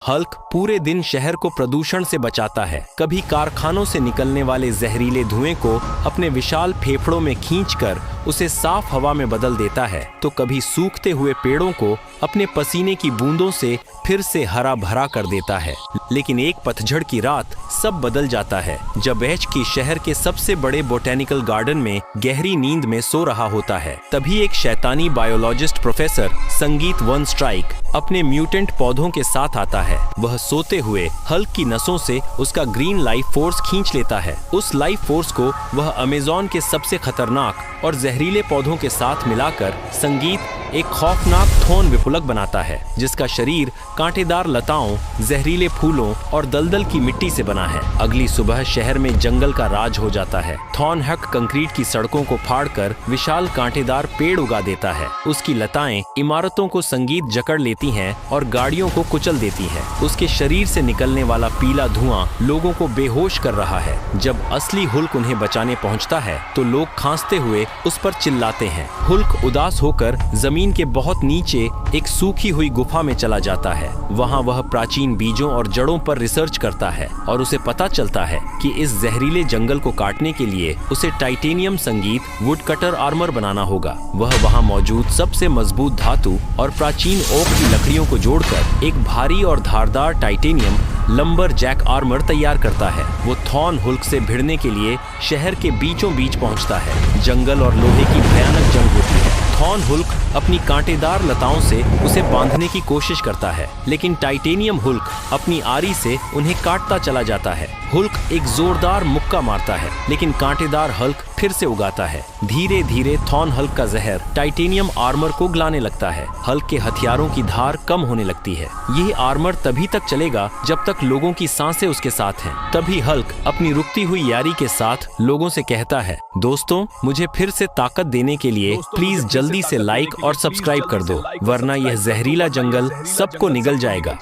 Hulk पूरे दिन शहर को प्रदूषण से बचाता है। कभी कारखानों से निकलने वाले जहरीले धुएं को अपने विशाल फेफड़ों में खींचकर उसे साफ हवा में बदल देता है, तो कभी सूखते हुए पेड़ों को अपने पसीने की बूंदों से फिर से हरा भरा कर देता है। लेकिन एक पतझड़ की रात सब बदल जाता है, जब एच की शहर के सबसे बड़े बोटेनिकल गार्डन में गहरी नींद में सो रहा होता है। तभी एक शैतानी बायोलॉजिस्ट प्रोफेसर संगीत वन स्ट्राइक अपने म्यूटेंट पौधों के साथ आता है। वह सोते हुए हल्क की नसों से उसका ग्रीन लाइफ फोर्स खींच लेता है। उस लाइफ फोर्स को वह अमेज़न के सबसे खतरनाक और जहरीले पौधों के साथ मिलाकर संगीत एक खौफनाक थॉर्न विपुलक बनाता है, जिसका शरीर कांटेदार लताओं, जहरीले फूलों और दलदल की मिट्टी से बना है। अगली सुबह शहर में जंगल का राज हो जाता है। थॉर्नहक कंक्रीट की सड़कों को फाड़कर विशाल कांटेदार पेड़ उगा देता है। उसकी लताएं इमारतों को संगीत जकड़ लेती हैं और गाड़ियों को कुचल देती हैं। उसके शरीर से निकलने वाला पीला धुआं लोगों को बेहोश कर रहा है। जब असली हुल्क उन्हें बचाने पहुंचता है तो लोग खांसते हुए उस पर चिल्लाते हैं। हुल्क उदास होकर जमीन के बहुत नीचे एक सूखी हुई गुफा में चला जाता है। वहां वह प्राचीन बीजों और जड़ों पर रिसर्च करता है और उसे पता चलता है कि इस जहरीले जंगल को काटने के लिए उसे टाइटेनियम संगीत वुड कटर आर्मर बनाना होगा। वह वहां मौजूद सबसे मजबूत धातु और प्राचीन ओक की लकड़ियों को जोड़कर एक भारी और धारदार टाइटेनियम लंबर जैक आर्मर तैयार करता है। वो थॉर्न हुल्क से भिड़ने के लिए शहर के बीचों बीच पहुंचता है। जंगल और लोहे की भयानक जंग होती है। थॉर्न हुल्क अपनी कांटेदार लताओं से उसे बांधने की कोशिश करता है, लेकिन टाइटेनियम हुल्क अपनी आरी से उन्हें काटता चला जाता है। हुल्क एक जोरदार मुक्का मारता है, लेकिन कांटेदार हल्क फिर से उगाता है। धीरे धीरे थॉर्न हल्क का जहर टाइटेनियम आर्मर को गलाने लगता है। हल्क के हथियारों की धार कम होने लगती है। यह आर्मर तभी तक चलेगा जब तक लोगों की सांसें उसके साथ हैं। तभी हल्क अपनी रुकती हुई यारी के साथ लोगों से कहता है, दोस्तों, मुझे फिर से ताकत देने के लिए प्लीज जल्दी से लाइक और सब्सक्राइब कर दो, वरना यह जहरीला जंगल सबको निगल जाएगा।